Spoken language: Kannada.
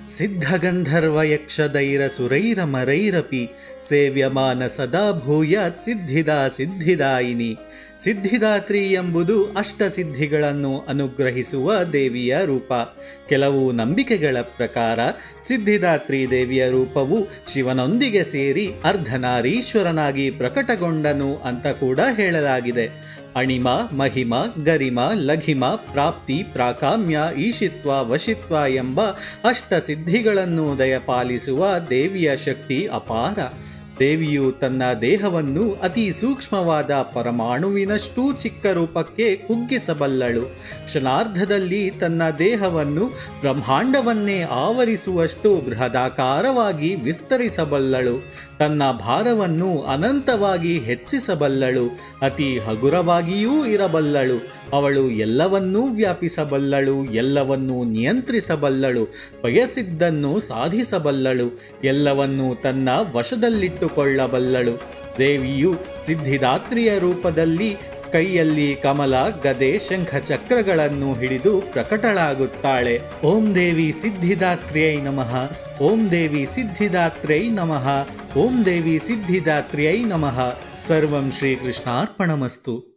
ಸಿದ್ಧಗಂಧರ್ವಯಕ್ಷದೈರಸುರೈರಮರೈರಪಿ ಸೇವ್ಯಮಾನ ಸದಾ ಭೂಯಾತ್ ಸಿದ್ಧಿದಾ ಸಿದ್ಧಿದಾಯಿನಿ. ಸಿದ್ಧಿದಾತ್ರಿ ಎಂಬುದು ಅಷ್ಟಸಿದ್ಧಿಗಳನ್ನು ಅನುಗ್ರಹಿಸುವ ದೇವಿಯ ರೂಪ. ಕೆಲವು ನಂಬಿಕೆಗಳ ಪ್ರಕಾರ ಸಿದ್ಧಿದಾತ್ರಿ ದೇವಿಯ ರೂಪವು ಶಿವನೊಂದಿಗೆ ಸೇರಿ ಅರ್ಧನಾರೀಶ್ವರನಾಗಿ ಪ್ರಕಟಗೊಂಡನು ಅಂತ ಕೂಡ ಹೇಳಲಾಗಿದೆ. ಅಣಿಮ, ಮಹಿಮ, ಗರಿಮ, ಲಘಿಮ, ಪ್ರಾಪ್ತಿ, ಪ್ರಾಕಾಮ್ಯ, ಈಶಿತ್ವ, ವಶಿತ್ವ ಎಂಬ ಅಷ್ಟಸಿದ್ಧಿಗಳನ್ನು ದಯಪಾಲಿಸುವ ದೇವಿಯ ಶಕ್ತಿ ಅಪಾರ. ದೇವಿಯು ತನ್ನ ದೇಹವನ್ನು ಅತಿ ಸೂಕ್ಷ್ಮವಾದ ಪರಮಾಣುವಿನಷ್ಟೂ ಚಿಕ್ಕ ರೂಪಕ್ಕೆ ಕುಗ್ಗಿಸಬಲ್ಲಳು. ಕ್ಷಣಾರ್ಧದಲ್ಲಿ ತನ್ನ ದೇಹವನ್ನು ಬ್ರಹ್ಮಾಂಡವನ್ನೇ ಆವರಿಸುವಷ್ಟು ಬೃಹದಾಕಾರವಾಗಿ ವಿಸ್ತರಿಸಬಲ್ಲಳು. ತನ್ನ ಭಾರವನ್ನು ಅನಂತವಾಗಿ ಹೆಚ್ಚಿಸಬಲ್ಲಳು. ಅತಿ ಹಗುರವಾಗಿಯೂ ಇರಬಲ್ಲಳು. ಅವಳು ಎಲ್ಲವನ್ನೂ ವ್ಯಾಪಿಸಬಲ್ಲಳು, ಎಲ್ಲವನ್ನೂ ನಿಯಂತ್ರಿಸಬಲ್ಲಳು, ಬಯಸಿದ್ದನ್ನು ಸಾಧಿಸಬಲ್ಲಳು, ಎಲ್ಲವನ್ನೂ ತನ್ನ ವಶದಲ್ಲಿಟ್ಟುಕೊಳ್ಳಬಲ್ಲಳು. ದೇವಿಯು ಸಿದ್ಧಿದಾತ್ರಿಯ ರೂಪದಲ್ಲಿ ಕೈಯಲ್ಲಿ ಕಮಲ, ಗದೆ, ಶಂಖ ಚಕ್ರಗಳನ್ನು ಹಿಡಿದು ಪ್ರಕಟಳಾಗುತ್ತಾಳೆ. ಓಂ ದೇವಿ ಸಿದ್ಧಿದಾತ್ರಿಯೈ ನಮಃ. ಓಂ ದೇವಿ ಸಿದ್ಧಿದಾತ್ರಿಯೈ ನಮಃ. ಓಂ ದೇವಿ ಸಿದ್ಧಿದಾತ್ರಿಯೈ ನಮಃ. ಸರ್ವಂ ಶ್ರೀಕೃಷ್ಣಾರ್ಪಣಮಸ್ತು.